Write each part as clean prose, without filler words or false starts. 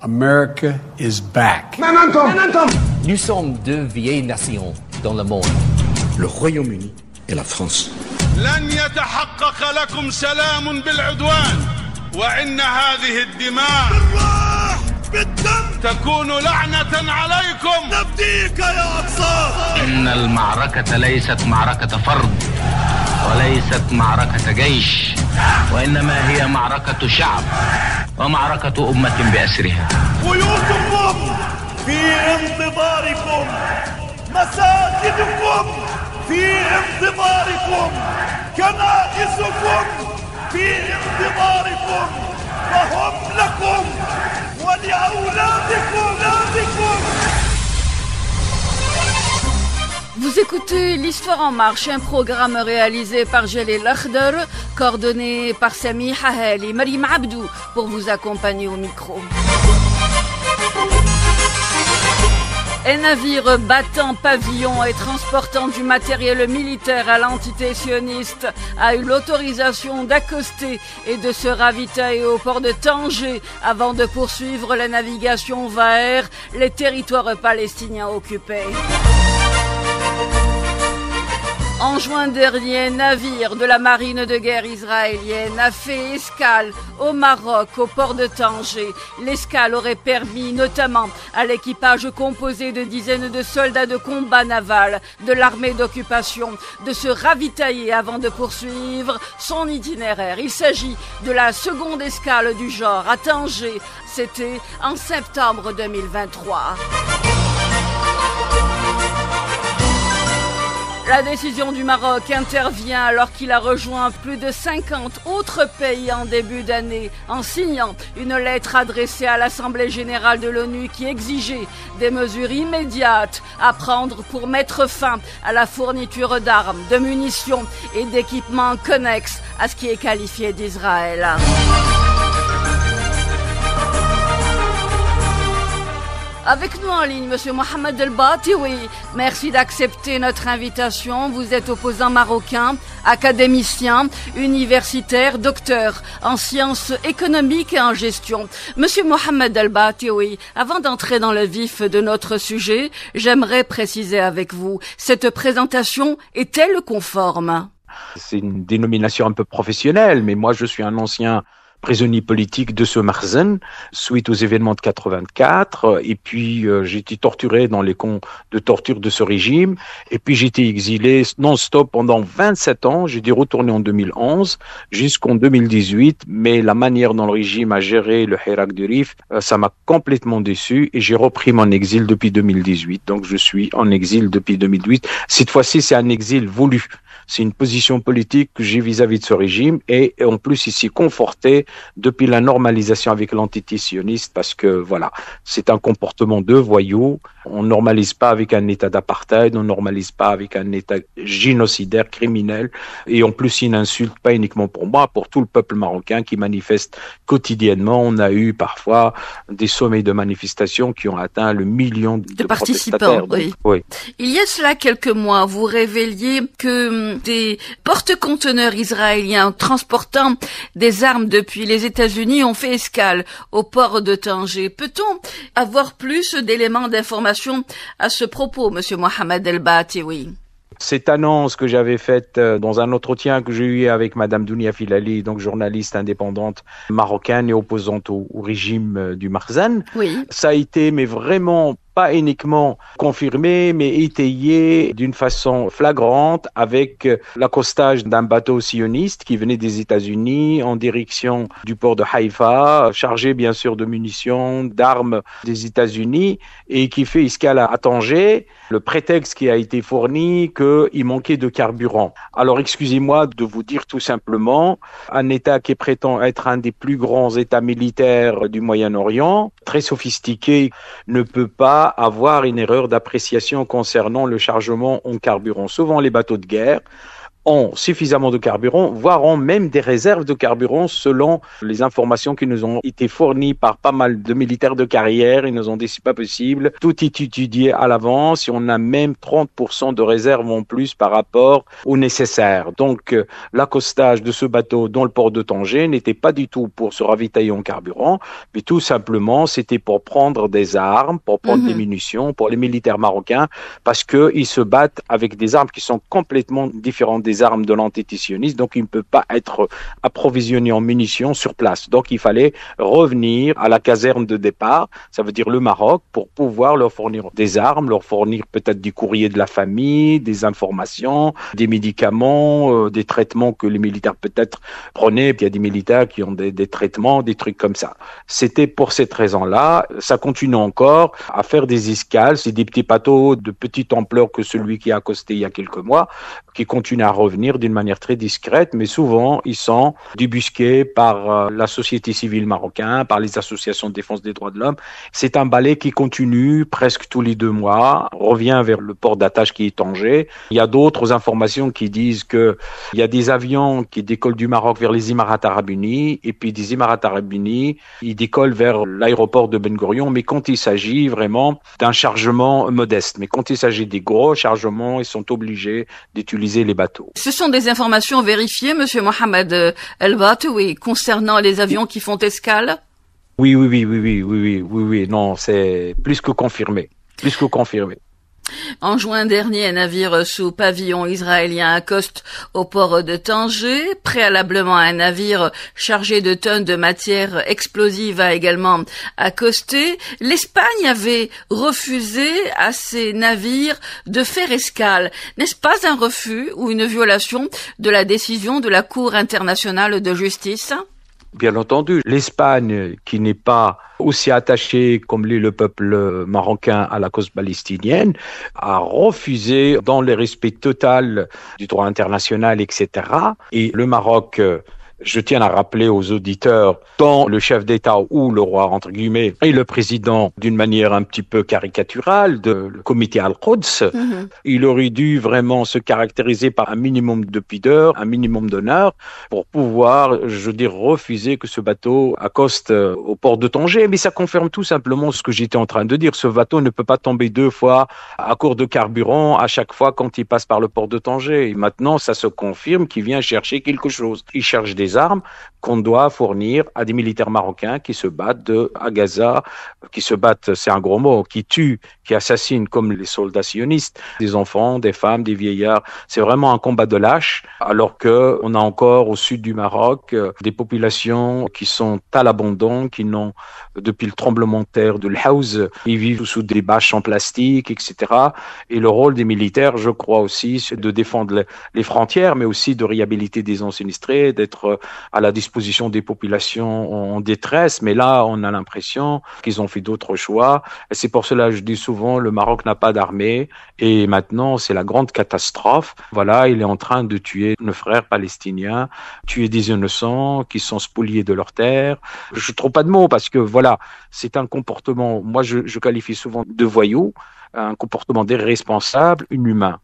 America is back. Nous sommes deux vieilles nations dans le monde. Le Royaume-Uni et la France. لن يتحقق لكم سلام بالعدوان وإن هذه الدماء بالروح بالدم تكون لعنة عليكم نفديك يا أقصى. إن المعركة ليست معركة فرد وليست معركة جيش وإنما هي معركة شعب ومعركة أمة بأسرها. بيوتكم في انتظاركم، مساجدكم في انتظاركم، كنائسكم في انتظاركم، وهم لكم ولأولادكم. Vous écoutez l'Histoire en marche, un programme réalisé par Jalil Akhdar, coordonné par Sami Hahel et Marim Abdou pour vous accompagner au micro. Un navire battant pavillon et transportant du matériel militaire à l'entité sioniste a eu l'autorisation d'accoster et de se ravitailler au port de Tanger avant de poursuivre la navigation vers les territoires palestiniens occupés. En juin dernier, un navire de la marine de guerre israélienne a fait escale au Maroc, au port de Tanger. L'escale aurait permis notamment à l'équipage composé de dizaines de soldats de combat naval de l'armée d'occupation de se ravitailler avant de poursuivre son itinéraire. Il s'agit de la seconde escale du genre à Tanger. C'était en septembre 2023. La décision du Maroc intervient alors qu'il a rejoint plus de 50 autres pays en début d'année en signant une lettre adressée à l'Assemblée générale de l'ONU qui exigeait des mesures immédiates à prendre pour mettre fin à la fourniture d'armes, de munitions et d'équipements connexes à ce qui est qualifié d'Israël. Avec nous en ligne, Monsieur Mohamed El-Batioui. Merci d'accepter notre invitation. Vous êtes opposant marocain, académicien, universitaire, docteur en sciences économiques et en gestion. Monsieur Mohamed El-Batioui, avant d'entrer dans le vif de notre sujet, j'aimerais préciser avec vous, cette présentation est-elle conforme? C'est une dénomination un peu professionnelle, mais moi je suis un ancien prisonnier politique de ce Marzen suite aux événements de 84, et puis j'ai été torturé dans les camps de torture de ce régime, et puis j'ai été exilé non-stop pendant 27 ans. J'ai dû retourner en 2011 jusqu'en 2018, mais la manière dont le régime a géré le Hirak du Rif, ça m'a complètement déçu, et j'ai repris mon exil depuis 2018. Donc je suis en exil depuis 2008. Cette fois-ci, c'est un exil voulu. C'est une position politique que j'ai vis-à-vis de ce régime, et en plus ici conforté depuis la normalisation avec l'entité sioniste, parce que voilà, c'est un comportement de voyous. On normalise pas avec un état d'apartheid, on normalise pas avec un état génocidaire, criminel, et en plus il n'insulte pas uniquement pour moi, pour tout le peuple marocain qui manifeste quotidiennement. On a eu parfois des sommets de manifestations qui ont atteint le million de participants. Oui. Oui. Il y a cela quelques mois, vous révéliez que des porte-conteneurs israéliens transportant des armes depuis les États-Unis ont fait escale au port de Tanger. Peut-on avoir plus d'éléments d'information à ce propos, Monsieur Mohamed El-Batioui? Cette annonce que j'avais faite dans un entretien que j'ai eu avec Madame Dounia Filali, donc journaliste indépendante marocaine et opposante au régime du Marzen, oui. Ça a été mais vraiment pas uniquement confirmé, mais étayé d'une façon flagrante avec l'accostage d'un bateau sioniste qui venait des États-Unis en direction du port de Haïfa, chargé bien sûr de munitions, d'armes des États-Unis, et qui fait escale à Tanger. Le prétexte qui a été fourni qu'il manquait de carburant. Alors excusez-moi de vous dire tout simplement, un État qui prétend être un des plus grands États militaires du Moyen-Orient, très sophistiqué, ne peut pas avoir une erreur d'appréciation concernant le chargement en carburant. Souvent les bateaux de guerre ont suffisamment de carburant, voire ont même des réserves de carburant selon les informations qui nous ont été fournies par pas mal de militaires de carrière. Ils nous ont dit c'est pas possible, tout est étudié à l'avance et on a même 30% de réserves en plus par rapport au nécessaire. Donc l'accostage de ce bateau dans le port de Tanger n'était pas du tout pour se ravitailler en carburant, mais tout simplement c'était pour prendre des armes, pour prendre des munitions pour les militaires marocains, parce qu'ils se battent avec des armes qui sont complètement différentes des armes de l'entité sioniste, donc il ne peut pas être approvisionné en munitions sur place. Donc il fallait revenir à la caserne de départ, ça veut dire le Maroc, pour pouvoir leur fournir des armes, leur fournir peut-être du courrier de la famille, des informations, des médicaments, des traitements que les militaires peut-être prenaient. Il y a des militaires qui ont des traitements, des trucs comme ça. C'était pour cette raison-là. Ça continue encore à faire des escales. C'est des petits bateaux de petite ampleur que celui qui a accosté il y a quelques mois, qui continuent à revenir d'une manière très discrète, mais souvent ils sont débusqués par la société civile marocaine, par les associations de défense des droits de l'homme. C'est un balai qui continue presque tous les 2 mois, revient vers le port d'attache qui est Tanger. Il y a d'autres informations qui disent que il y a des avions qui décollent du Maroc vers les Émirats arabes unis, et puis des Émirats arabes unis, ils décollent vers l'aéroport de Ben Gurion, mais quand il s'agit vraiment d'un chargement modeste. Mais quand il s'agit des gros chargements, ils sont obligés d'utiliser les bateaux. Ce sont des informations vérifiées, Monsieur Mohamed El Batoui, concernant les avions qui font escale? Oui. Non, c'est plus que confirmé. Plus que confirmé. En juin dernier, un navire sous pavillon israélien accoste au port de Tanger. Préalablement, un navire chargé de tonnes de matières explosives a également accosté. L'Espagne avait refusé à ces navires de faire escale. N'est-ce pas un refus ou une violation de la décision de la Cour internationale de justice ? Bien entendu, l'Espagne, qui n'est pas aussi attachée comme l'est le peuple marocain à la cause palestinienne, a refusé, dans le respect total du droit international, etc. Et le Maroc, je tiens à rappeler aux auditeurs, tant le chef d'État ou le roi, entre guillemets, et le président, d'une manière un petit peu caricaturale, de le comité Al-Quds, il aurait dû vraiment se caractériser par un minimum de pudeur, un minimum d'honneur, pour pouvoir, je veux dire, refuser que ce bateau accoste au port de Tanger. Mais ça confirme tout simplement ce que j'étais en train de dire. Ce bateau ne peut pas tomber 2 fois à court de carburant à chaque fois quand il passe par le port de Tanger. Et maintenant, ça se confirme qu'il vient chercher quelque chose. Il cherche des armes qu'on doit fournir à des militaires marocains qui se battent à Gaza, qui se battent, c'est un gros mot, qui tuent, qui assassinent comme les soldats sionistes, des enfants, des femmes, des vieillards. C'est vraiment un combat de lâches, alors que on a encore au sud du Maroc des populations qui sont à l'abandon, qui n'ont, depuis le tremblement de terre de l'Haouz, ils vivent sous des bâches en plastique, etc. Et le rôle des militaires, je crois aussi, c'est de défendre les frontières, mais aussi de réhabiliter des gens sinistrés, d'être à la disposition des populations en détresse. Mais là, on a l'impression qu'ils ont fait d'autres choix. Et c'est pour cela que je dis souvent, le Maroc n'a pas d'armée. Et maintenant, c'est la grande catastrophe. Voilà, il est en train de tuer nos frères palestiniens, tuer des innocents qui sont spoliés de leur terre. Je ne trouve pas de mots parce que voilà, c'est un comportement, moi je qualifie souvent de voyou, un comportement d'irresponsable, inhumain.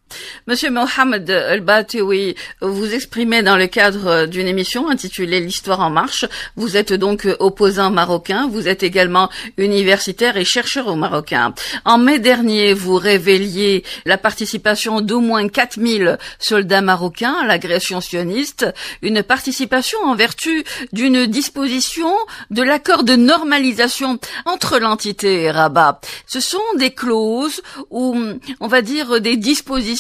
Monsieur Mohamed El Batoui, vous exprimez dans le cadre d'une émission intitulée L'Histoire en marche. Vous êtes donc opposant marocain, vous êtes également universitaire et chercheur au Marocain. En mai dernier, vous révéliez la participation d'au moins 4000 soldats marocains à l'agression sioniste, une participation en vertu d'une disposition de l'accord de normalisation entre l'entité et Rabat. Ce sont des clauses ou, on va dire, des dispositions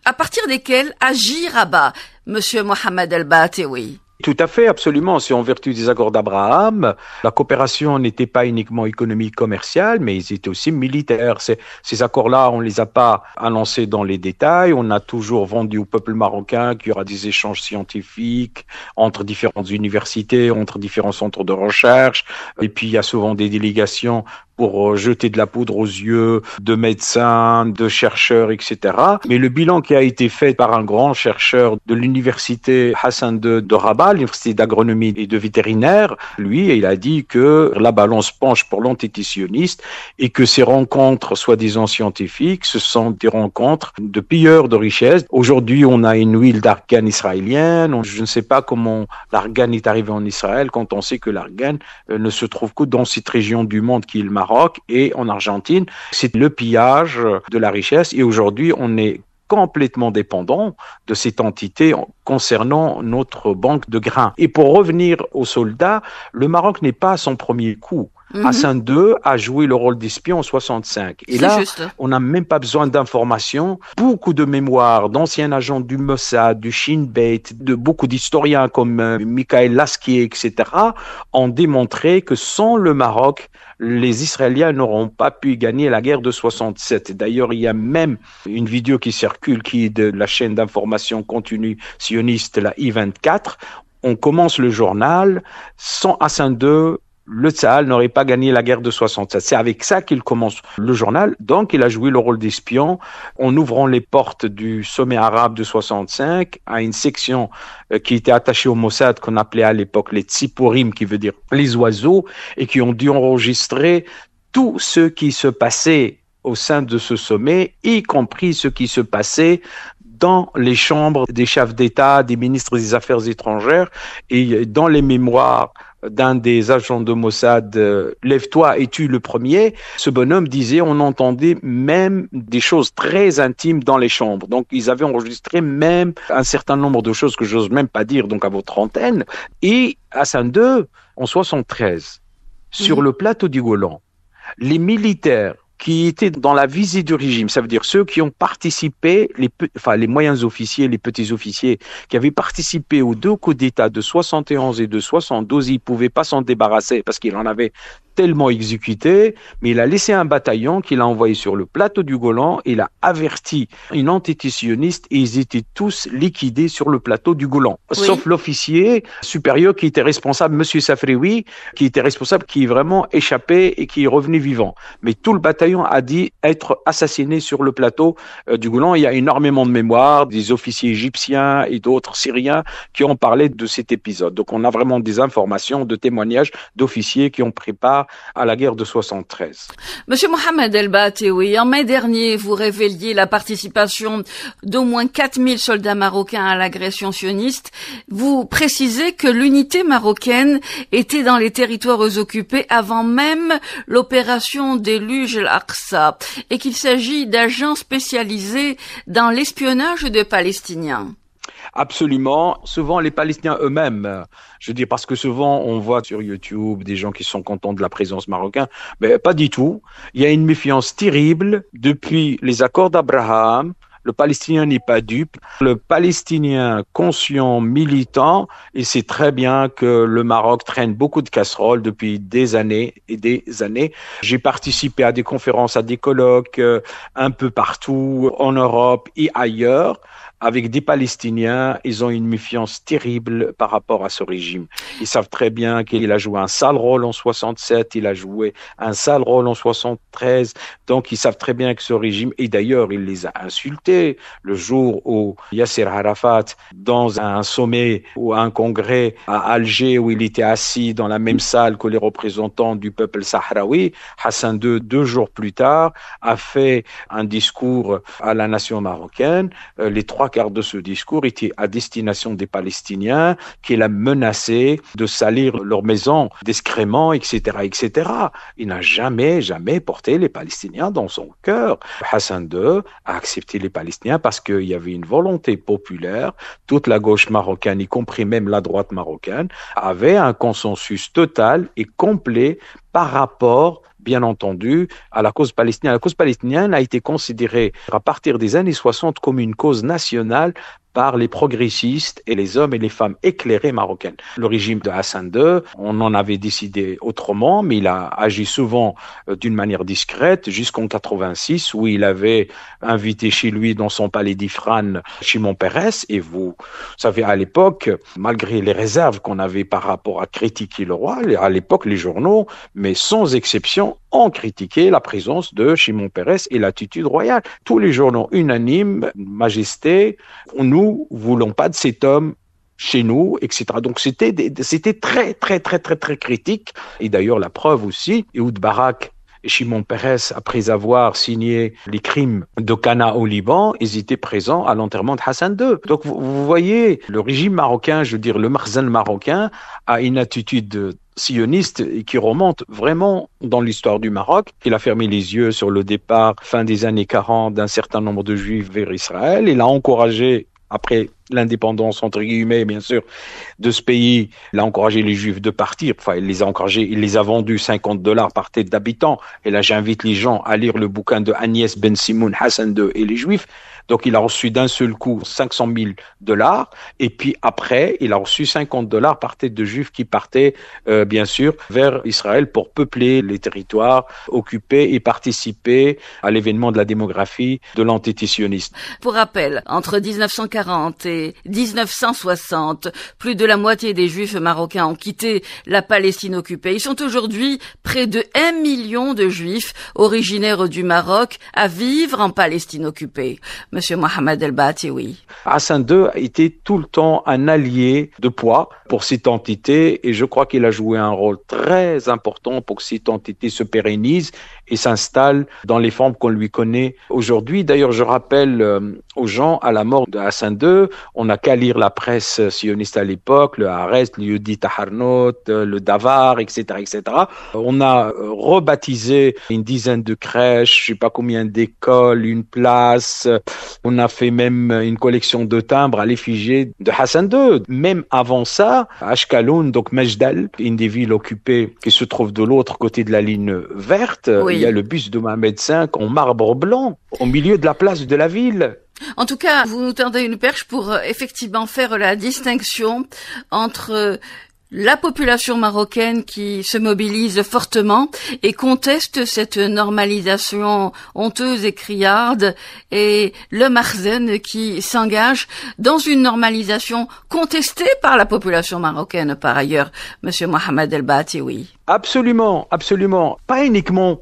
à partir desquelles agit Rabat, Monsieur Mohamed El Batoui. Tout à fait, absolument. C'est en vertu des accords d'Abraham. La coopération n'était pas uniquement économique, commerciale, mais ils étaient aussi militaires. Ces accords-là, on les a pas annoncés dans les détails. On a toujours vendu au peuple marocain qu'il y aura des échanges scientifiques entre différentes universités, entre différents centres de recherche. Et puis, il y a souvent des délégations pour jeter de la poudre aux yeux de médecins, de chercheurs, etc. Mais le bilan qui a été fait par un grand chercheur de l'université Hassan II de Rabat, l'université d'agronomie et de vétérinaire, lui, il a dit que la balance penche pour l'antisioniste et que ces rencontres, soi-disant scientifiques, ce sont des rencontres de pilleurs de richesses. Aujourd'hui, on a une huile d'argan israélienne. Je ne sais pas comment l'argan est arrivé en Israël quand on sait que l'argan ne se trouve que dans cette région du monde qui est le Maroc et en Argentine. C'est le pillage de la richesse et aujourd'hui, on est complètement dépendant de cette entité concernant notre banque de grains. Et pour revenir aux soldats, le Maroc n'est pas à son premier coup. Hassan II a joué le rôle d'espion en 65. Et là, on n'a même pas besoin d'informations. Beaucoup de mémoires d'anciens agents du Mossad, du Shin Bet, de beaucoup d'historiens comme Michael Laskier, etc., ont démontré que sans le Maroc, les Israéliens n'auront pas pu gagner la guerre de 67. D'ailleurs, il y a même une vidéo qui circule, qui est de la chaîne d'information continue sioniste, la I24. On commence le journal, sans Hassan II, le Tsahal n'aurait pas gagné la guerre de 67. C'est avec ça qu'il commence le journal. Donc, il a joué le rôle d'espion en ouvrant les portes du sommet arabe de 65 à une section qui était attachée au Mossad, qu'on appelait à l'époque les Tsipurim, qui veut dire les oiseaux, et qui ont dû enregistrer tout ce qui se passait au sein de ce sommet, y compris ce qui se passait dans les chambres des chefs d'État, des ministres des Affaires étrangères et dans les mémoires d'un des agents de Mossad, lève-toi et tue le premier. Ce bonhomme disait, on entendait même des choses très intimes dans les chambres. Donc, ils avaient enregistré même un certain nombre de choses que j'ose même pas dire, donc à votre antenne. Et Hassan II, en 73, sur le plateau du Golan, les militaires qui étaient dans la visée du régime, ça veut dire ceux qui ont participé, les moyens officiers, les petits officiers, qui avaient participé aux deux coups d'État de 71 et de 72, ils ne pouvaient pas s'en débarrasser parce qu'il en avait tellement exécuté, mais il a laissé un bataillon qu'il a envoyé sur le plateau du Golan, il a averti une entité sioniste et ils étaient tous liquidés sur le plateau du Golan. Oui. Sauf l'officier supérieur qui était responsable, Monsieur Safrioui, qui était responsable, qui est vraiment échappé et qui est revenu vivant. Mais tout le bataillon a dit être assassiné sur le plateau du Golan. Il y a énormément de mémoires, des officiers égyptiens et d'autres syriens qui ont parlé de cet épisode. Donc on a vraiment des informations, de témoignages d'officiers qui ont pris part à la guerre de 73. Monsieur Mohamed El Bateoui, en mai dernier, vous révéliez la participation d'au moins 4000 soldats marocains à l'agression sioniste. Vous précisez que l'unité marocaine était dans les territoires occupés avant même l'opération déluge al-Aqsa et qu'il s'agit d'agents spécialisés dans l'espionnage de Palestiniens. Absolument. Souvent, les Palestiniens eux-mêmes, je veux dire, parce que souvent, on voit sur YouTube des gens qui sont contents de la présence marocaine, mais pas du tout. Il y a une méfiance terrible depuis les accords d'Abraham. Le Palestinien n'est pas dupe. Le Palestinien conscient, militant, il sait très bien que le Maroc traîne beaucoup de casseroles depuis des années et des années. J'ai participé à des conférences, à des colloques un peu partout en Europe et ailleurs. Avec des Palestiniens, ils ont une méfiance terrible par rapport à ce régime. Ils savent très bien qu'il a joué un sale rôle en 67, il a joué un sale rôle en 73, donc ils savent très bien que ce régime, et d'ailleurs il les a insultés le jour où Yasser Arafat, dans un sommet ou un congrès à Alger où il était assis dans la même salle que les représentants du peuple sahraoui, Hassan II, 2 jours plus tard, a fait un discours à la nation marocaine. Les 3/4 de ce discours était à destination des Palestiniens, qu'il a menacé de salir leur maison d'excréments, etc., etc. Il n'a jamais porté les Palestiniens dans son cœur. Hassan II a accepté les Palestiniens parce qu'il y avait une volonté populaire. Toute la gauche marocaine, y compris même la droite marocaine, avait un consensus total et complet par rapport, bien entendu, à la cause palestinienne. La cause palestinienne a été considérée à partir des années 60 comme une cause nationale par les progressistes et les hommes et les femmes éclairés marocains. Le régime de Hassan II, on en avait décidé autrement, mais il a agi souvent d'une manière discrète jusqu'en 86 où il avait invité chez lui dans son palais d'Ifrane Shimon Peres. Et vous savez, à l'époque, malgré les réserves qu'on avait par rapport à critiquer le roi, à l'époque, les journaux, mais sans exception, ont critiqué la présence de Shimon Peres et l'attitude royale. Tous les journaux unanimes, Majesté, nous voulons pas de cet homme chez nous, etc. Donc c'était très, très, très, très, très critique. Et d'ailleurs, la preuve aussi, Ehud Barak et Shimon Peres, après avoir signé les crimes de Cana au Liban, ils étaient présents à l'enterrement de Hassan II. Donc vous voyez, le régime marocain, je veux dire le Makhzen marocain, a une attitude sioniste et qui remonte vraiment dans l'histoire du Maroc. Il a fermé les yeux sur le départ, fin des années 40, d'un certain nombre de Juifs vers Israël. Il a encouragé, après l'indépendance, entre guillemets, bien sûr, de ce pays, il a encouragé les Juifs de partir. Enfin, il les a encouragés, il les a vendus $50 par tête d'habitant. Et là, j'invite les gens à lire le bouquin de Agnès Ben Simoun, Hassan II et les Juifs. Donc, il a reçu d'un seul coup $500,000. Et puis après, il a reçu $50 par tête de Juifs qui partaient, bien sûr, vers Israël pour peupler les territoires occupés et participer à l'événement de la démographie de l'entité sioniste. Pour rappel, entre 1940 et 1960, plus de la moitié des Juifs marocains ont quitté la Palestine occupée. Ils sont aujourd'hui près de 1 million de Juifs originaires du Maroc à vivre en Palestine occupée. Monsieur Mohamed El-Batiwi. Hassan II était tout le temps un allié de poids pour cette entité et je crois qu'il a joué un rôle très important pour que cette entité se pérennise et s'installe dans les formes qu'on lui connaît aujourd'hui. D'ailleurs, je rappelle aux gens, à la mort de Hassan II, on n'a qu'à lire la presse sioniste à l'époque, le Haaretz, le Yehudit Aharonot, le Davar, etc., etc. On a rebaptisé une dizaine de crèches, je sais pas combien d'écoles, une place. On a fait même une collection de timbres à l'effigie de Hassan II. Même avant ça, Ashkaloun, donc Mejdal, une des villes occupées qui se trouve de l'autre côté de la ligne verte, oui. Il y a le buste de Mohamed V en marbre blanc au milieu de la place de la ville. En tout cas, vous nous tendez une perche pour effectivement faire la distinction entre la population marocaine qui se mobilise fortement et conteste cette normalisation honteuse et criarde et le Makhzen qui s'engage dans une normalisation contestée par la population marocaine par ailleurs. Monsieur Mohamed El-Batiwi. Absolument, absolument. Pas uniquement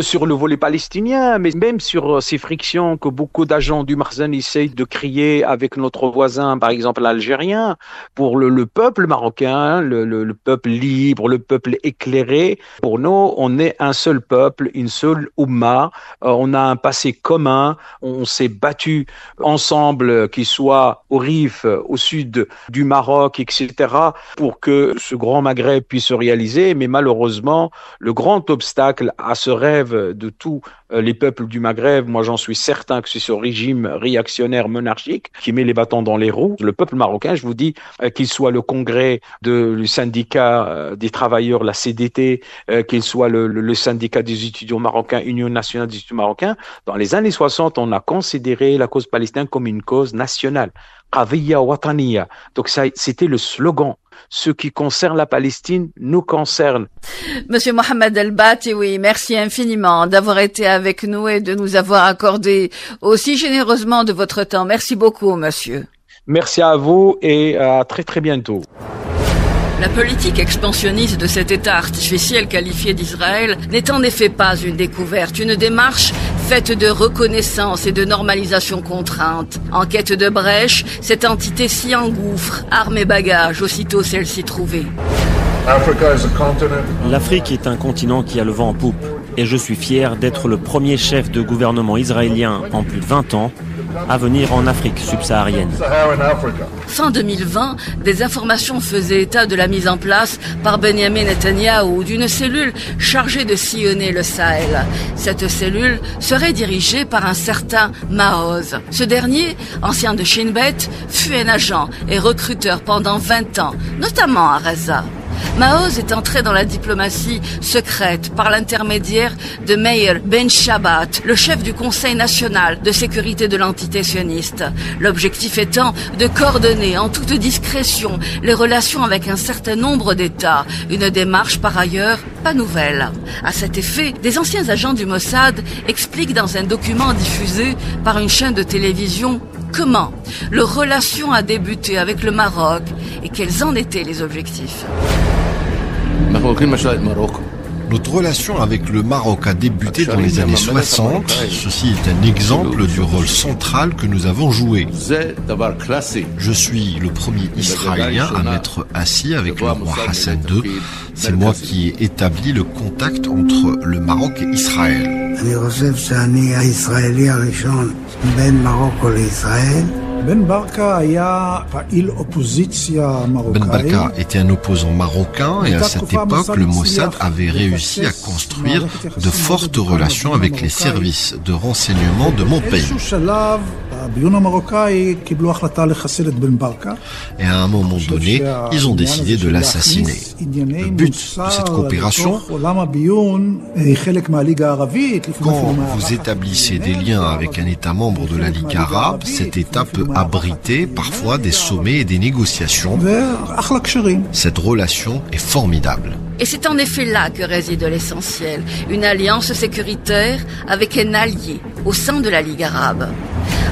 sur le volet palestinien, mais même sur ces frictions que beaucoup d'agents du Makhzen essayent de créer avec notre voisin, par exemple algérien, pour le peuple marocain, le peuple libre, le peuple éclairé. Pour nous, on est un seul peuple, une seule Oumma. On a un passé commun, on s'est battu ensemble, qu'il soit au Rif, au sud du Maroc, etc., pour que ce grand Maghreb puisse se réaliser. Mais malheureusement, le grand obstacle à ce rêve de tous les peuples du Maghreb, moi j'en suis certain que c'est ce régime réactionnaire monarchique qui met les bâtons dans les roues. Le peuple marocain, je vous dis, qu'il soit le congrès du syndicat des travailleurs, la CDT, qu'il soit le syndicat des étudiants marocains, Union nationale des étudiants marocains, dans les années 60, on a considéré la cause palestinienne comme une cause nationale. Qadiyya wataniya. Donc ça, c'était le slogan. Ce qui concerne la Palestine nous concerne. Monsieur Mohamed El-Batiwi, merci infiniment d'avoir été avec nous et de nous avoir accordé aussi généreusement de votre temps. Merci beaucoup, monsieur. Merci à vous et à très très bientôt. La politique expansionniste de cet État artificiel qualifié d'Israël n'est en effet pas une découverte, une démarche faite de reconnaissance et de normalisation contrainte. En quête de brèche, cette entité s'y engouffre, armes et bagages, aussitôt celle-ci trouvée. L'Afrique est un continent qui a le vent en poupe et je suis fier d'être le premier chef de gouvernement israélien en plus de 20 ans à venir en Afrique subsaharienne. Fin 2020, des informations faisaient état de la mise en place par Benjamin Netanyahou d'une cellule chargée de sillonner le Sahel. Cette cellule serait dirigée par un certain Maoz. Ce dernier, ancien de Shin Bet, fut un agent et recruteur pendant 20 ans, notamment à Raza. Maoz est entré dans la diplomatie secrète par l'intermédiaire de Meir Ben Shabbat, le chef du Conseil national de sécurité de l'entité sioniste. L'objectif étant de coordonner en toute discrétion les relations avec un certain nombre d'États, une démarche par ailleurs pas nouvelle. À cet effet, des anciens agents du Mossad expliquent dans un document diffusé par une chaîne de télévision comment leur relation a débuté avec le Maroc et quels en étaient les objectifs. Notre relation avec le Maroc a débuté dans les années 60. Ceci est un exemple du rôle central que nous avons joué. Je suis le premier Israélien à m'être assis avec le roi Hassan II. C'est moi qui ai établi le contact entre le Maroc et Israël. Ben Barka était un opposant marocain et à cette époque, le Mossad avait réussi à construire de fortes relations avec les services de renseignement de mon pays. Et à un moment donné, ils ont décidé de l'assassiner. Le but de cette coopération, quand vous établissez des liens avec un État membre de la Ligue arabe, cet État peut abriter parfois des sommets et des négociations. Cette relation est formidable. Et c'est en effet là que réside l'essentiel, une alliance sécuritaire avec un allié au sein de la Ligue arabe.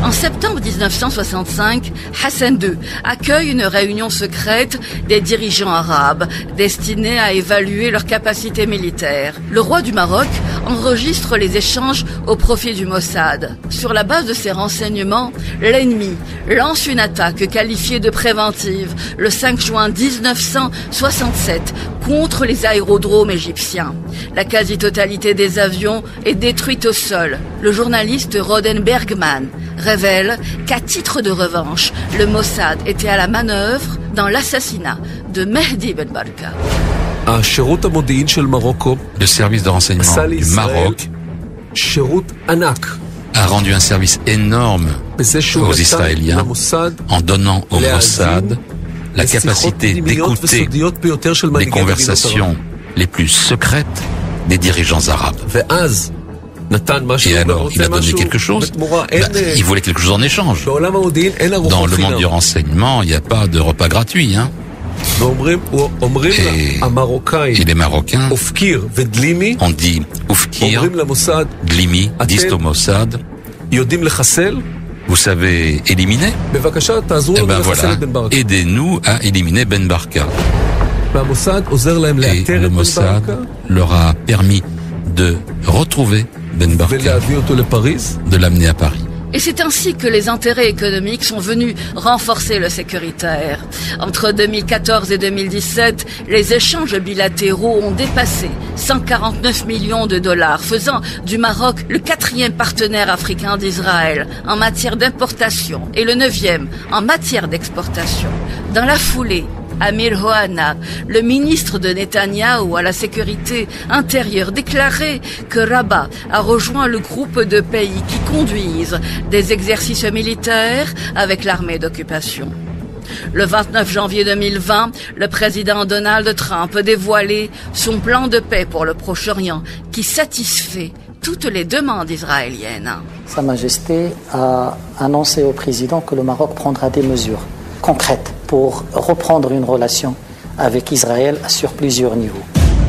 En septembre 1965, Hassan II accueille une réunion secrète des dirigeants arabes destinée à évaluer leurs capacités militaires. Le roi du Maroc enregistre les échanges au profit du Mossad. Sur la base de ces renseignements, l'ennemi lance une attaque qualifiée de préventive le 5 juin 1967 contre les aérodromes égyptiens. La quasi-totalité des avions est détruite au sol. Le journaliste Roden Bergman révèle qu'à titre de revanche, le Mossad était à la manœuvre dans l'assassinat de Mehdi Ben Barka. Le service de renseignement du Maroc a rendu un service énorme aux Israéliens en donnant au Mossad la capacité d'écouter les conversations les plus secrètes des dirigeants arabes. Et alors, il a donné quelque chose. Il voulait quelque chose en échange. Dans le monde du renseignement, il n'y a pas de repas gratuit, hein. Et les Marocains, on dit Oufkir, Glimi, disent au Mossad, vous savez éliminer? Eh ben voilà, aidez-nous à éliminer Ben Barka. Et le Mossad leur a permis de retrouver Ben Barka, de l'amener à Paris. Et c'est ainsi que les intérêts économiques sont venus renforcer le sécuritaire. Entre 2014 et 2017, les échanges bilatéraux ont dépassé 149 millions de dollars, faisant du Maroc le 4e partenaire africain d'Israël en matière d'importation et le 9e en matière d'exportation. Dans la foulée, Amir Ohana, le ministre de Netanyahou à la sécurité intérieure, déclarait que Rabat a rejoint le groupe de pays qui conduisent des exercices militaires avec l'armée d'occupation. Le 29 janvier 2020, le président Donald Trump dévoilait son plan de paix pour le Proche-Orient qui satisfait toutes les demandes israéliennes. Sa Majesté a annoncé au président que le Maroc prendra des mesures concrètes pour reprendre une relation avec Israël sur plusieurs niveaux.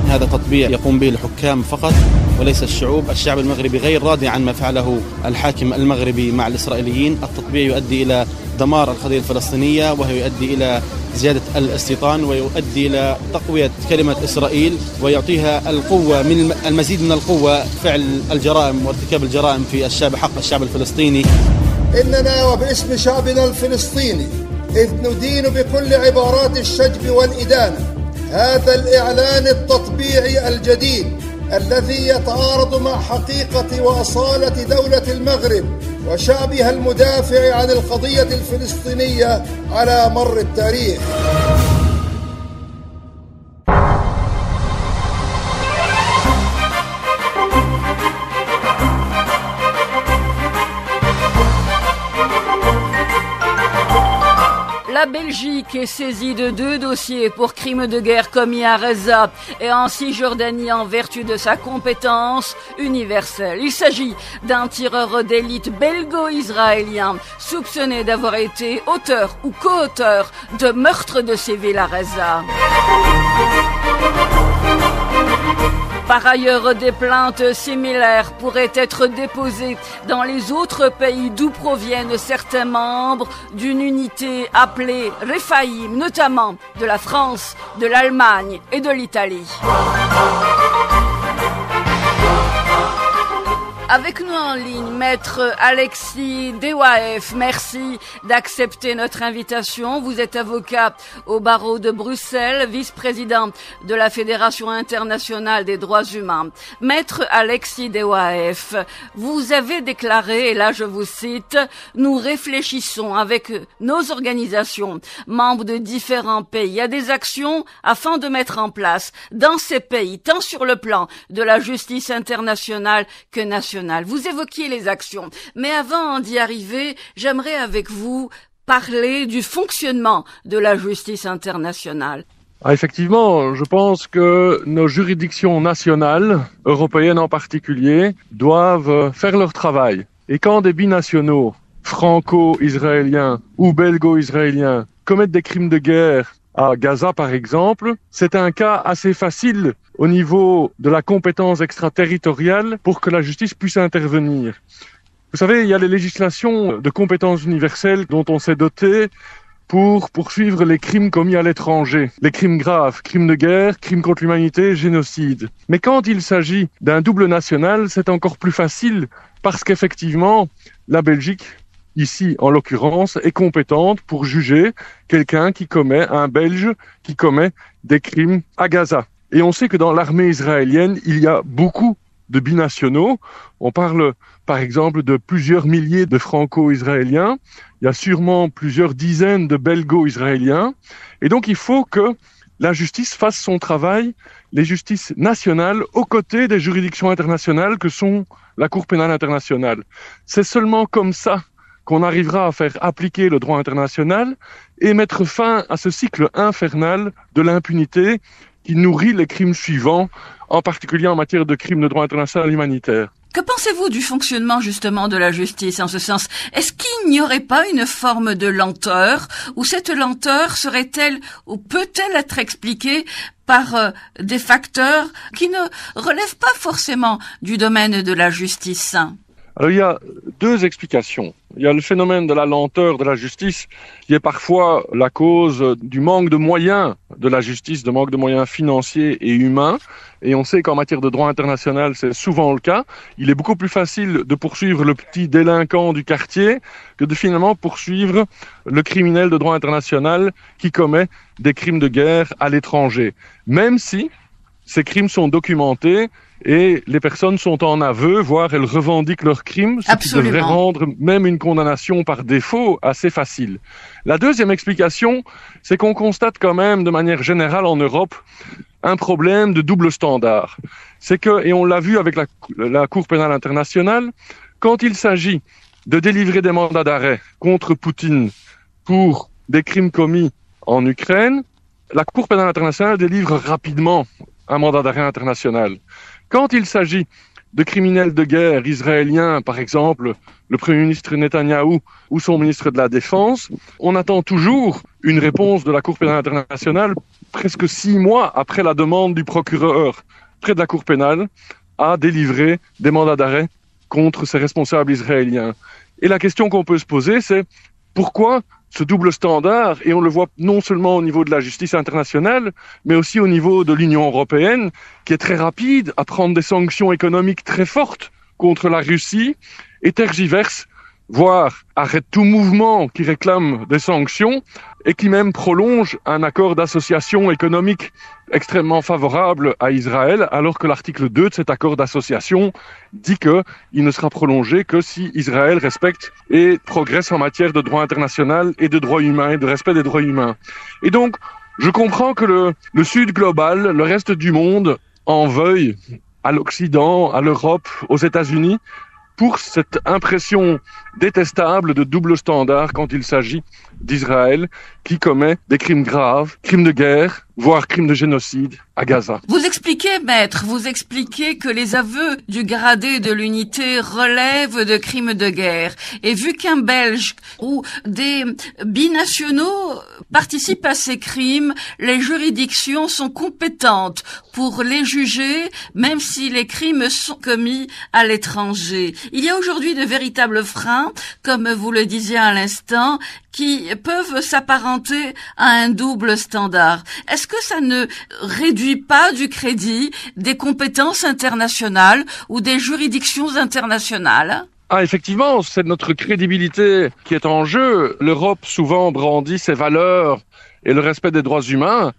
هذا تطبيع يقوم به الحكام فقط وليس الشعوب. الشعب المغربي غير راضي عن ما فعله الحاكم المغربي مع الإسرائيليين. التطبيع يؤدي إلى دمار القضية الفلسطينية وهو يؤدي إلى زيادة الاستيطان ويؤدي إلى تقوية كلمة إسرائيل ويعطيها القوة من المزيد من القوة فعل الجرائم وارتكاب الجرائم في الشعب حق الشعب الفلسطيني. إننا وباسم شعبنا الفلسطيني إذ ندين بكل عبارات الشجب والإدانة هذا الإعلان التطبيعي الجديد الذي يتعارض مع حقيقة وأصالة دولة المغرب وشعبها المدافع عن القضية الفلسطينية على مر التاريخ. La Belgique est saisie de 2 dossiers pour crimes de guerre commis à Reza et en Cisjordanie en vertu de sa compétence universelle. Il s'agit d'un tireur d'élite belgo-israélien soupçonné d'avoir été auteur ou co-auteur de meurtres de civils à Reza. Par ailleurs, des plaintes similaires pourraient être déposées dans les autres pays d'où proviennent certains membres d'une unité appelée Rephaïm, notamment de la France, de l'Allemagne et de l'Italie. Avec nous en ligne, maître Alexis Dewaef, merci d'accepter notre invitation. Vous êtes avocat au barreau de Bruxelles, vice-président de la Fédération internationale des droits humains. Maître Alexis Dewaef, vous avez déclaré, et là je vous cite, « Nous réfléchissons avec nos organisations, membres de différents pays, à des actions afin de mettre en place dans ces pays, tant sur le plan de la justice internationale que nationale. » Vous évoquiez les actions, mais avant d'y arriver, j'aimerais avec vous parler du fonctionnement de la justice internationale. Effectivement, je pense que nos juridictions nationales, européennes en particulier, doivent faire leur travail. Et quand des binationaux, franco-israéliens ou belgo-israéliens, commettent des crimes de guerre à Gaza par exemple, c'est un cas assez facile au niveau de la compétence extraterritoriale pour que la justice puisse intervenir. Vous savez, il y a les législations de compétences universelles dont on s'est doté pour poursuivre les crimes commis à l'étranger, les crimes graves, crimes de guerre, crimes contre l'humanité, génocide. Mais quand il s'agit d'un double national, c'est encore plus facile parce qu'effectivement, la Belgique, ici, en l'occurrence, est compétente pour juger quelqu'un qui commet, un Belge, qui commet des crimes à Gaza. Et on sait que dans l'armée israélienne, il y a beaucoup de binationaux. On parle, par exemple, de plusieurs milliers de franco-israéliens. Il y a sûrement plusieurs dizaines de belgo-israéliens. Et donc, il faut que la justice fasse son travail, les justices nationales, aux côtés des juridictions internationales que sont la Cour pénale internationale. C'est seulement comme ça qu'on arrivera à faire appliquer le droit international et mettre fin à ce cycle infernal de l'impunité qui nourrit les crimes suivants, en particulier en matière de crimes de droit international humanitaire. Que pensez-vous du fonctionnement justement de la justice en ce sens? Est-ce qu'il n'y aurait pas une forme de lenteur, ou cette lenteur serait-elle ou peut-elle être expliquée par des facteurs qui ne relèvent pas forcément du domaine de la justice? Alors il y a 2 explications. Il y a le phénomène de la lenteur de la justice qui est parfois la cause du manque de moyens de la justice, de manque de moyens financiers et humains. Et on sait qu'en matière de droit international, c'est souvent le cas. Il est beaucoup plus facile de poursuivre le petit délinquant du quartier que de finalement poursuivre le criminel de droit international qui commet des crimes de guerre à l'étranger. Même si ces crimes sont documentés et les personnes sont en aveu, voire elles revendiquent leurs crimes, ce qui devrait rendre même une condamnation par défaut assez facile. La deuxième explication, c'est qu'on constate quand même de manière générale en Europe un problème de double standard. C'est que, et on l'a vu avec la Cour pénale internationale, quand il s'agit de délivrer des mandats d'arrêt contre Poutine pour des crimes commis en Ukraine, la Cour pénale internationale délivre rapidement un mandat d'arrêt international. Quand il s'agit de criminels de guerre israéliens, par exemple, le Premier ministre Netanyahou ou son ministre de la Défense, on attend toujours une réponse de la Cour pénale internationale presque 6 mois après la demande du procureur près de la Cour pénale à délivrer des mandats d'arrêt contre ces responsables israéliens. Et la question qu'on peut se poser, c'est pourquoi ce double standard, et on le voit non seulement au niveau de la justice internationale, mais aussi au niveau de l'Union européenne, qui est très rapide à prendre des sanctions économiques très fortes contre la Russie, et tergiverse, voire arrête tout mouvement qui réclame des sanctions, et qui même prolonge un accord d'association économique extrêmement favorable à Israël, alors que l'article 2 de cet accord d'association dit qu'il ne sera prolongé que si Israël respecte et progresse en matière de droit international et de droits humains et de respect des droits humains. Et donc, je comprends que le Sud global, le reste du monde, en veuille à l'Occident, à l'Europe, aux États-Unis, pour cette impression détestable de double standard quand il s'agit d'Israël qui commet des crimes graves, crimes de guerre, voire crimes de génocide à Gaza. Vous expliquez, maître, que les aveux du gradé de l'unité relèvent de crimes de guerre. Et vu qu'un Belge ou des binationaux participent à ces crimes, les juridictions sont compétentes pour les juger, même si les crimes sont commis à l'étranger. Il y a aujourd'hui de véritables freins, comme vous le disiez à l'instant, qui peuvent s'apparenter à un double standard. Est-ce que ça ne réduit pas du crédit des compétences internationales ou des juridictions internationales ? Ah, effectivement, c'est notre crédibilité qui est en jeu. L'Europe souvent brandit ses valeurs et le respect des droits humains.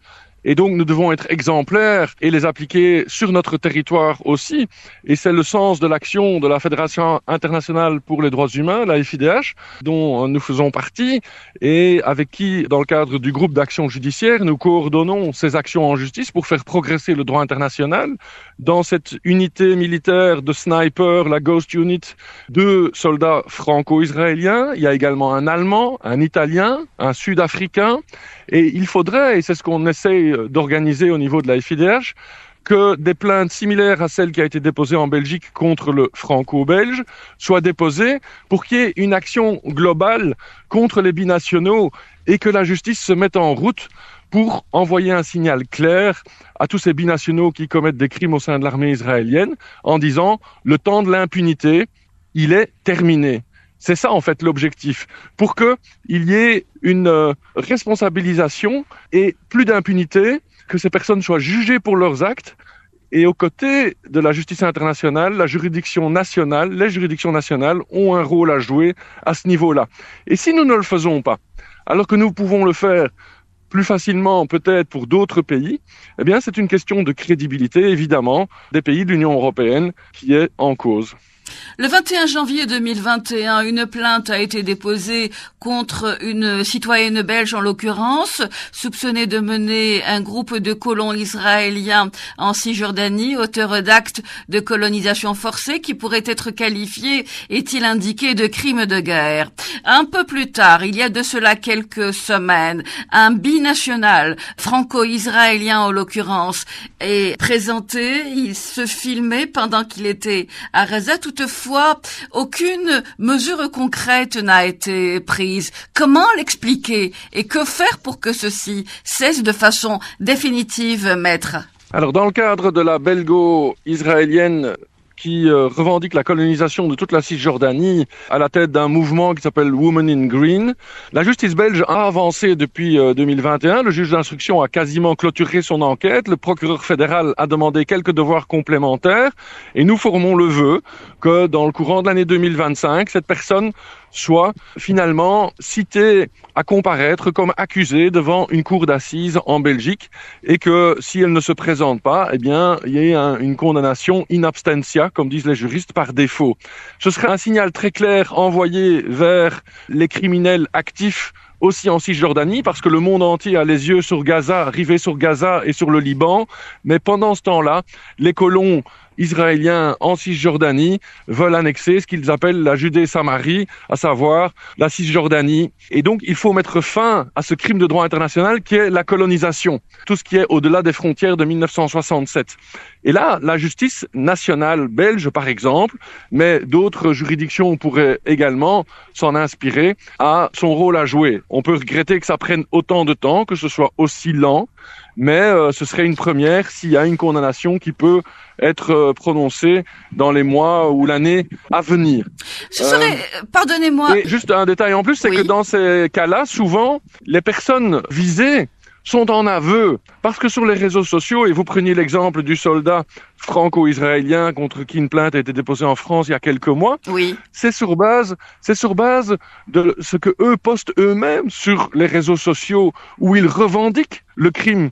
Et donc, nous devons être exemplaires et les appliquer sur notre territoire aussi. Et c'est le sens de l'action de la Fédération internationale pour les droits humains, la FIDH, dont nous faisons partie et avec qui, dans le cadre du groupe d'action judiciaire, nous coordonnons ces actions en justice pour faire progresser le droit international. Dans cette unité militaire de snipers, la Ghost Unit, 2 soldats franco-israéliens. Il y a également un Allemand, un Italien, un Sud-Africain. Et il faudrait, et c'est ce qu'on essaye d'organiser au niveau de la FIDH, que des plaintes similaires à celle qui a été déposée en Belgique contre le franco-belge soient déposées pour qu'il y ait une action globale contre les binationaux et que la justice se mette en route pour envoyer un signal clair à tous ces binationaux qui commettent des crimes au sein de l'armée israélienne en disant « le temps de l'impunité, il est terminé ». C'est ça, en fait, l'objectif. Pour qu'il y ait une responsabilisation et plus d'impunité, que ces personnes soient jugées pour leurs actes. Et aux côtés de la justice internationale, les juridictions nationales ont un rôle à jouer à ce niveau-là. Et si nous ne le faisons pas, alors que nous pouvons le faire plus facilement peut-être pour d'autres pays, eh bien, c'est une question de crédibilité, évidemment, des pays de l'Union européenne qui est en cause. Le 21 janvier 2021, une plainte a été déposée contre une citoyenne belge, en l'occurrence, soupçonnée de mener un groupe de colons israéliens en Cisjordanie, auteur d'actes de colonisation forcée qui pourraient être qualifiés, est-il indiqué, de crimes de guerre. Un peu plus tard, il y a de cela quelques semaines, un binational, franco-israélien en l'occurrence, est présenté. Il se filmait pendant qu'il était à Gaza. Toutefois, aucune mesure concrète n'a été prise. Comment l'expliquer et que faire pour que ceci cesse de façon définitive, maître ? Alors, dans le cadre de la belgo-israélienne qui revendique la colonisation de toute la Cisjordanie à la tête d'un mouvement qui s'appelle Women in Green, la justice belge a avancé depuis 2021. Le juge d'instruction a quasiment clôturé son enquête. Le procureur fédéral a demandé quelques devoirs complémentaires et nous formons le vœu que dans le courant de l'année 2025, cette personne soit finalement citée à comparaître comme accusée devant une cour d'assises en Belgique et que si elle ne se présente pas, eh bien, il y ait une condamnation in absentia, comme disent les juristes, par défaut. Ce serait un signal très clair envoyé vers les criminels actifs aussi en Cisjordanie, parce que le monde entier a les yeux sur Gaza, rivés sur Gaza et sur le Liban, mais pendant ce temps-là, les colons israéliens en Cisjordanie veulent annexer ce qu'ils appellent la Judée-Samarie, à savoir la Cisjordanie. Et donc, il faut mettre fin à ce crime de droit international qui est la colonisation, tout ce qui est au-delà des frontières de 1967. Et là, la justice nationale belge, par exemple, mais d'autres juridictions pourraient également s'en inspirer, a son rôle à jouer. On peut regretter que ça prenne autant de temps, que ce soit aussi lent, mais ce serait une première s'il y a une condamnation qui peut être prononcée dans les mois ou l'année à venir. Ce serait, pardonnez-moi... Et juste un détail en plus, c'est que dans ces cas-là, souvent, les personnes visées sont en aveu, parce que sur les réseaux sociaux, et vous preniez l'exemple du soldat franco-israélien contre qui une plainte a été déposée en France il y a quelques mois, oui. c'est sur base de ce que eux postent eux-mêmes sur les réseaux sociaux où ils revendiquent le crime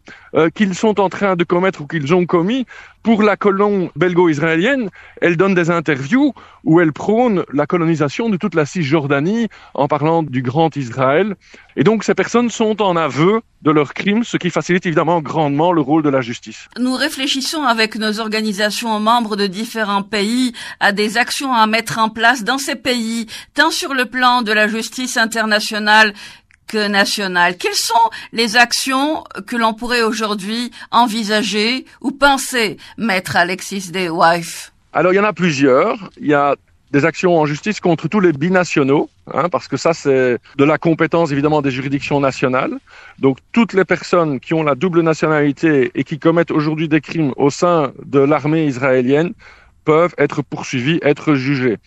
qu'ils sont en train de commettre ou qu'ils ont commis. Pour la colonne belgo-israélienne, elle donne des interviews où elle prône la colonisation de toute la Cisjordanie en parlant du Grand Israël. Et donc ces personnes sont en aveu de leurs crimes, ce qui facilite évidemment grandement le rôle de la justice. Nous réfléchissons avec nos organisations membres de différents pays à des actions à mettre en place dans ces pays, tant sur le plan de la justice internationale national. Quelles sont les actions que l'on pourrait aujourd'hui envisager ou penser, Maître Alexis de Wulf? Alors, il y en a plusieurs. Il y a des actions en justice contre tous les binationaux, parce que ça, c'est de la compétence, évidemment, des juridictions nationales. Donc, toutes les personnes qui ont la double nationalité et qui commettent aujourd'hui des crimes au sein de l'armée israélienne peuvent être poursuivies, être jugées.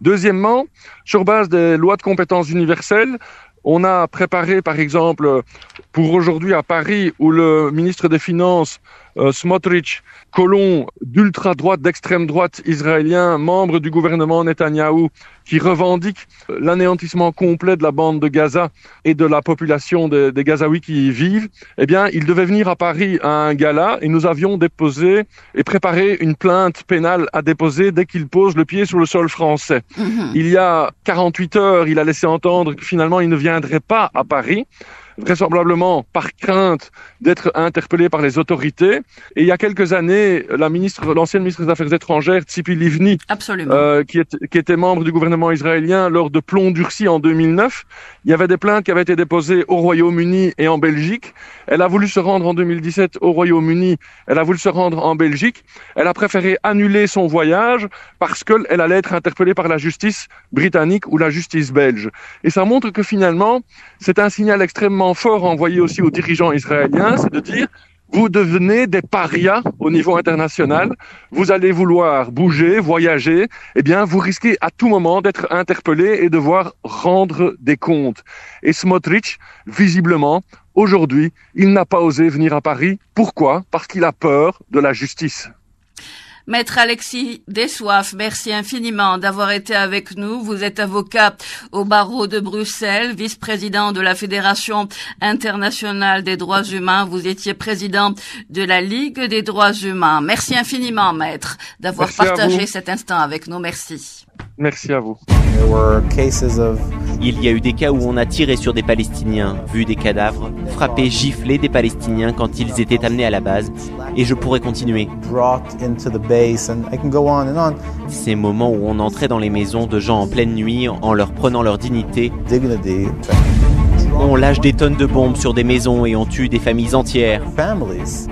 Deuxièmement, sur base des lois de compétences universelles, on a préparé, par exemple, pour aujourd'hui à Paris, où le ministre des Finances, Smotrich, colon d'ultra-droite, d'extrême-droite israélien, membre du gouvernement Netanyahou, qui revendique l'anéantissement complet de la bande de Gaza et de la population des Gazaouis qui y vivent, eh bien, il devait venir à Paris à un gala et nous avions déposé et préparé une plainte pénale à déposer dès qu'il pose le pied sur le sol français. Il y a 48 heures, il a laissé entendre que finalement, il ne viendrait pas à Paris, vraisemblablement par crainte d'être interpellé par les autorités. Et il y a quelques années, l'ancienne ministre des Affaires étrangères, Tzipi Livni, qui était membre du gouvernement israélien lors de plomb durci en 2009, il y avait des plaintes qui avaient été déposées au Royaume-Uni et en Belgique. Elle a voulu se rendre en 2017 au Royaume-Uni, elle a voulu se rendre en Belgique. Elle a préféré annuler son voyage parce qu'elle allait être interpellée par la justice britannique ou la justice belge. Et ça montre que finalement, c'est un signal extrêmement fort envoyé aussi aux dirigeants israéliens, c'est de dire vous devenez des parias au niveau international, vous allez vouloir bouger, voyager, eh bien vous risquez à tout moment d'être interpellé et devoir rendre des comptes. Et Smotrich, visiblement, aujourd'hui, il n'a pas osé venir à Paris. Pourquoi ? Parce qu'il a peur de la justice. Maître Alexis de Wulf, merci infiniment d'avoir été avec nous. Vous êtes avocat au barreau de Bruxelles, vice-président de la Fédération internationale des droits humains. Vous étiez président de la Ligue des droits humains. Merci infiniment, maître, d'avoir partagé cet instant avec nous. Merci. Merci à vous. Il y a eu des cas où on a tiré sur des Palestiniens, vu des cadavres, frappé, giflé des Palestiniens quand ils étaient amenés à la base, et je pourrais continuer. Ces moments où on entrait dans les maisons de gens en pleine nuit en leur prenant leur dignité. On lâche des tonnes de bombes sur des maisons et on tue des familles entières.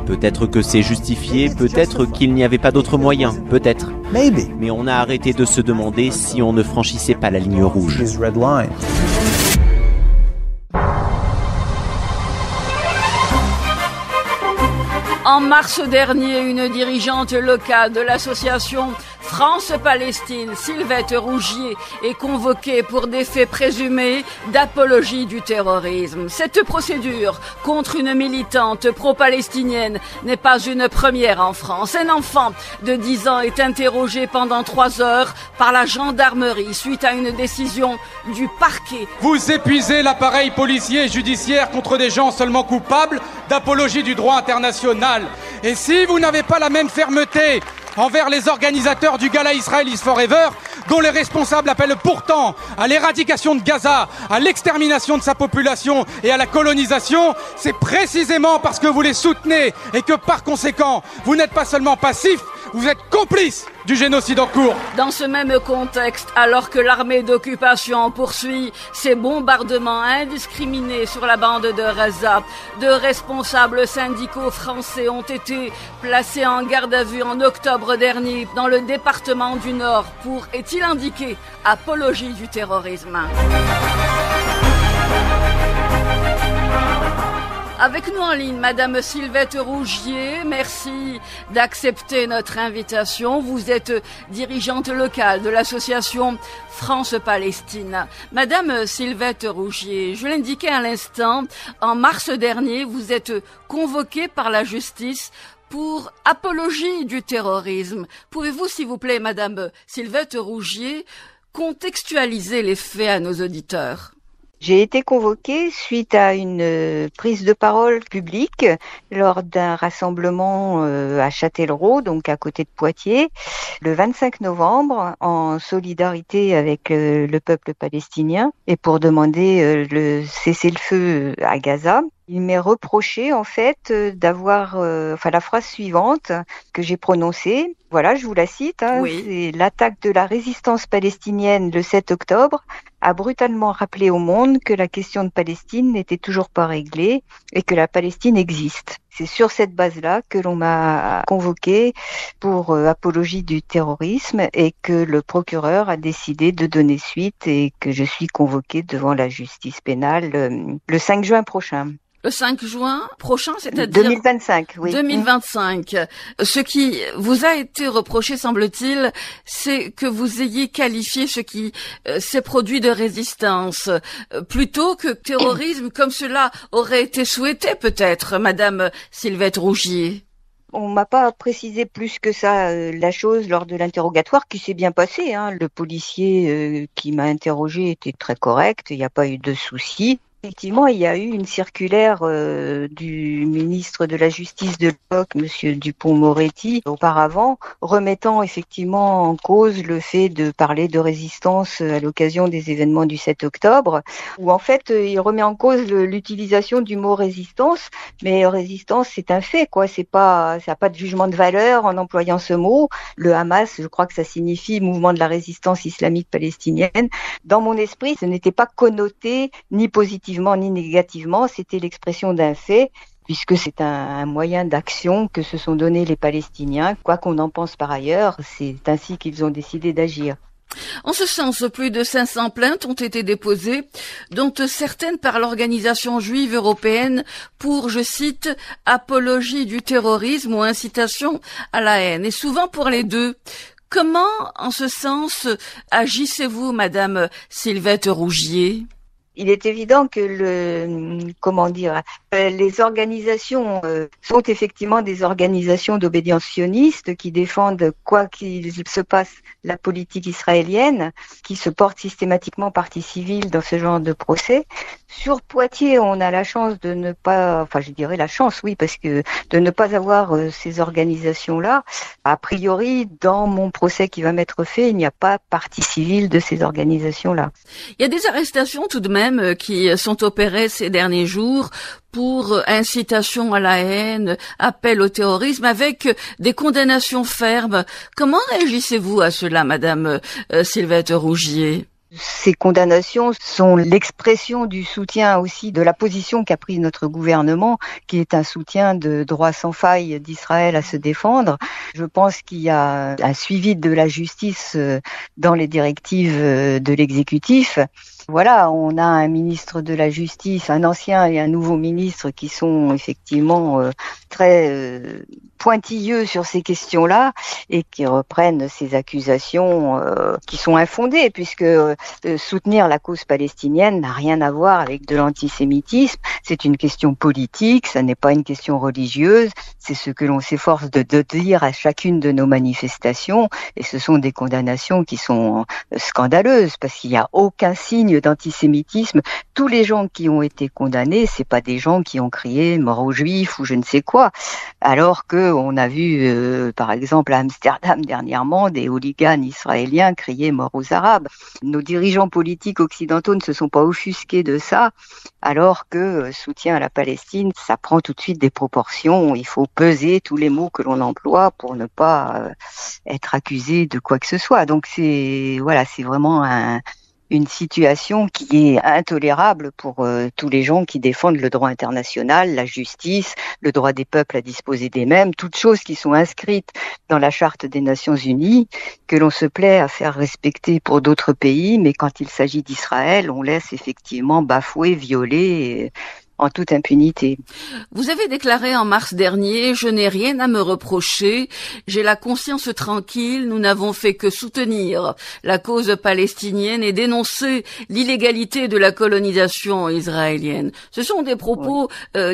Peut-être que c'est justifié, peut-être qu'il n'y avait pas d'autre moyen, peut-être. Mais on a arrêté de se demander si on ne franchissait pas la ligne rouge. En mars dernier, une dirigeante locale de l'association France-Palestine, Sylvette Rougier, est convoquée pour des faits présumés d'apologie du terrorisme. Cette procédure contre une militante pro-palestinienne n'est pas une première en France. Un enfant de 10 ans est interrogé pendant 3 heures par la gendarmerie suite à une décision du parquet. Vous épuisez l'appareil policier et judiciaire contre des gens seulement coupables d'apologie du droit international. Et si vous n'avez pas la même fermeté envers les organisateurs du gala Israel is Forever, dont les responsables appellent pourtant à l'éradication de Gaza, à l'extermination de sa population et à la colonisation, c'est précisément parce que vous les soutenez et que par conséquent, vous n'êtes pas seulement passifs, vous êtes complices du génocide en cours. Dans ce même contexte, alors que l'armée d'occupation poursuit ses bombardements indiscriminés sur la bande de Gaza, de responsables syndicaux français ont été placés en garde à vue en octobre dernier dans le département du Nord pour, est-il indiqué, apologie du terrorisme. Avec nous en ligne, Madame Sylvette Rougier, merci d'accepter notre invitation. Vous êtes dirigeante locale de l'association France-Palestine. Madame Sylvette Rougier, je l'indiquais à l'instant, en mars dernier, vous êtes convoquée par la justice pour apologie du terrorisme. Pouvez-vous, s'il vous plaît, Madame Sylvette Rougier, contextualiser les faits à nos auditeurs ? J'ai été convoquée suite à une prise de parole publique lors d'un rassemblement à Châtellerault, donc à côté de Poitiers, le 25 novembre, en solidarité avec le peuple palestinien et pour demander le cessez-le-feu à Gaza. Il m'est reproché en fait d'avoir, la phrase suivante que j'ai prononcée. Voilà, je vous la cite. Oui. C'est l'attaque de la résistance palestinienne le 7 octobre a brutalement rappelé au monde que la question de Palestine n'était toujours pas réglée et que la Palestine existe. C'est sur cette base-là que l'on m'a convoqué pour apologie du terrorisme et que le procureur a décidé de donner suite et que je suis convoquée devant la justice pénale le 5 juin prochain. Le 5 juin prochain, c'est-à-dire 2025, oui. 2025. Ce qui vous a été reproché, semble-t-il, c'est que vous ayez qualifié ce qui s'est produit de résistance, plutôt que terrorisme, comme cela aurait été souhaité peut-être, Madame Sylvette Rougier. On m'a pas précisé plus que ça la chose lors de l'interrogatoire qui s'est bien passé. Le policier qui m'a interrogé était très correct, il n'y a pas eu de soucis. Effectivement, il y a eu une circulaire du ministre de la Justice de l'époque, Monsieur Dupond-Moretti, auparavant, remettant effectivement en cause le fait de parler de résistance à l'occasion des événements du 7 octobre, où en fait, il remet en cause l'utilisation du mot résistance, mais résistance, c'est un fait, quoi. Ça n'a pas de jugement de valeur en employant ce mot. Le Hamas, je crois que ça signifie mouvement de la résistance islamique palestinienne. Dans mon esprit, ce n'était pas connoté ni positivement ni négativement, c'était l'expression d'un fait, puisque c'est un moyen d'action que se sont donnés les Palestiniens. Quoi qu'on en pense par ailleurs, c'est ainsi qu'ils ont décidé d'agir. En ce sens, plus de 500 plaintes ont été déposées, dont certaines par l'Organisation juive européenne pour, je cite, apologie du terrorisme ou incitation à la haine, et souvent pour les deux. Comment, en ce sens, agissez-vous, Madame Sylvette Rougier ? Il est évident que les organisations sont effectivement des organisations d'obédience sioniste qui défendent, quoi qu'il se passe, la politique israélienne, qui se portent systématiquement partie civile dans ce genre de procès. Sur Poitiers, on a la chance de ne pas, parce que de ne pas avoir ces organisations-là. A priori, dans mon procès qui va m'être fait, il n'y a pas partie civile de ces organisations-là. Il y a des arrestations tout de même qui sont opérées ces derniers jours pour incitation à la haine, appel au terrorisme, avec des condamnations fermes. Comment réagissez-vous à cela, Madame Sylvette Rougier ? Ces condamnations sont l'expression du soutien aussi de la position qu'a prise notre gouvernement, qui est un soutien de droit sans faille d'Israël à se défendre. Je pense qu'il y a un suivi de la justice dans les directives de l'exécutif. Voilà, on a un ministre de la Justice, un ancien et un nouveau ministre qui sont effectivement très pointilleux sur ces questions-là et qui reprennent ces accusations qui sont infondées, puisque soutenir la cause palestinienne n'a rien à voir avec de l'antisémitisme. C'est une question politique, ça n'est pas une question religieuse. C'est ce que l'on s'efforce de dire à chacune de nos manifestations, et ce sont des condamnations qui sont scandaleuses parce qu'il n'y a aucun signe d'antisémitisme. Tous les gens qui ont été condamnés, c'est pas des gens qui ont crié mort aux juifs ou je ne sais quoi, alors que on a vu par exemple à Amsterdam dernièrement des hooligans israéliens crier mort aux arabes. Nos dirigeants politiques occidentaux ne se sont pas offusqués de ça, alors que soutien à la Palestine, ça prend tout de suite des proportions. Il faut peser tous les mots que l'on emploie pour ne pas être accusé de quoi que ce soit. Donc c'est vraiment une situation qui est intolérable pour tous les gens qui défendent le droit international, la justice, le droit des peuples à disposer d'eux-mêmes, toutes choses qui sont inscrites dans la Charte des Nations Unies, que l'on se plaît à faire respecter pour d'autres pays, mais quand il s'agit d'Israël, on laisse effectivement bafouer, violer en toute impunité. Vous avez déclaré en mars dernier « Je n'ai rien à me reprocher, j'ai la conscience tranquille, nous n'avons fait que soutenir la cause palestinienne et dénoncer l'illégalité de la colonisation israélienne ». Ce sont des propos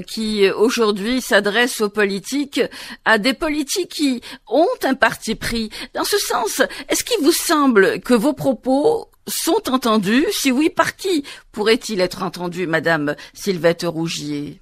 qui aujourd'hui s'adressent aux politiques, à des politiques qui ont un parti pris. Dans ce sens, est-ce qu'il vous semble que vos propos sont entendus? Si oui, par qui pourrait-il être entendu, Madame Sylvette Rougier?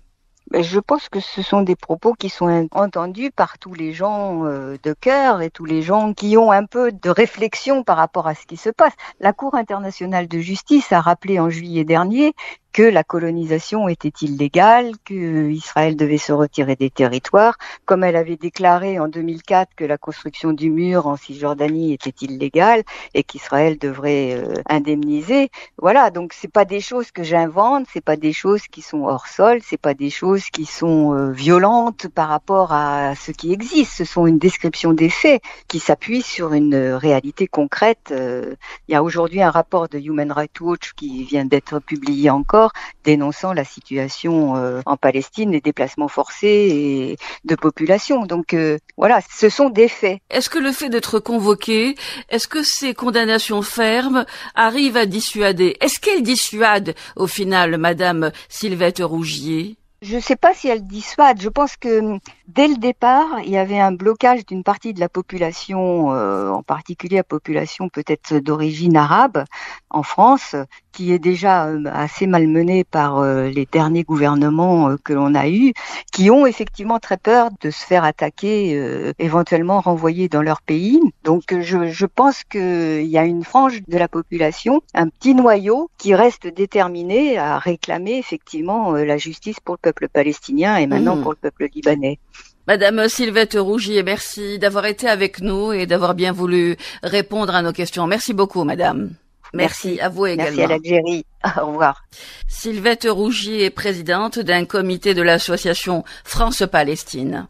Je pense que ce sont des propos qui sont entendus par tous les gens de cœur et tous les gens qui ont un peu de réflexion par rapport à ce qui se passe. La Cour internationale de justice a rappelé en juillet dernier que la colonisation était illégale, que Israël devait se retirer des territoires, comme elle avait déclaré en 2004 que la construction du mur en Cisjordanie était illégale et qu'Israël devrait indemniser. Voilà, donc c'est pas des choses que j'invente, c'est pas des choses qui sont hors sol, c'est pas des choses qui sont violentes par rapport à ce qui existe. Ce sont une description des faits qui s'appuient sur une réalité concrète. Il y a aujourd'hui un rapport de Human Rights Watch qui vient d'être publié encore, dénonçant la situation en Palestine, les déplacements forcés et de population. Donc voilà, ce sont des faits. Est-ce que le fait d'être convoqué, est-ce que ces condamnations fermes arrivent à dissuader? Est-ce qu'elles dissuadent au final, Madame Sylvette Rougier? Je ne sais pas si elle dissuade. Je pense que dès le départ, il y avait un blocage d'une partie de la population, en particulier la population peut-être d'origine arabe en France, qui est déjà assez malmenée par les derniers gouvernements que l'on a eus, qui ont effectivement très peur de se faire attaquer, éventuellement renvoyer dans leur pays. Donc je pense qu'il y a une frange de la population, un petit noyau qui reste déterminé à réclamer effectivement la justice pour le peuple palestinien et maintenant pour le peuple libanais. Madame Sylvette Rougier, merci d'avoir été avec nous et d'avoir bien voulu répondre à nos questions. Merci beaucoup, madame. Merci à vous également. Merci à l'Algérie. Au revoir. Sylvette Rougier est présidente d'un comité de l'association France-Palestine.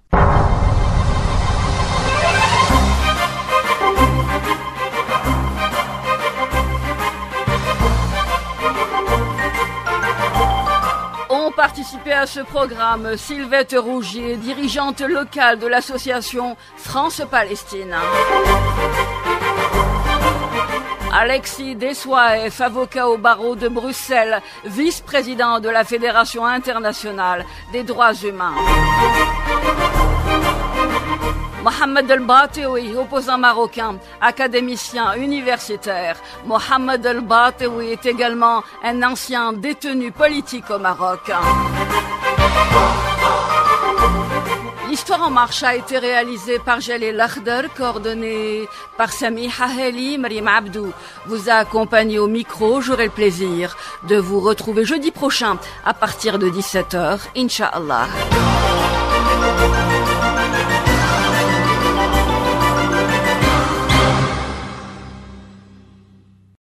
Participé à ce programme, Sylvette Rougier, dirigeante locale de l'association France-Palestine. Alexis Dessoaef, avocat au barreau de Bruxelles, vice-président de la Fédération internationale des droits humains. Mohamed El-Bataoui, opposant marocain, académicien universitaire. Mohamed El-Bataoui est également un ancien détenu politique au Maroc. L'Histoire en marche a été réalisée par Jalil Akhdar, coordonnée par Samiha Heli. Maryam Abdou vous a accompagné au micro. J'aurai le plaisir de vous retrouver jeudi prochain à partir de 17h, Inch'Allah.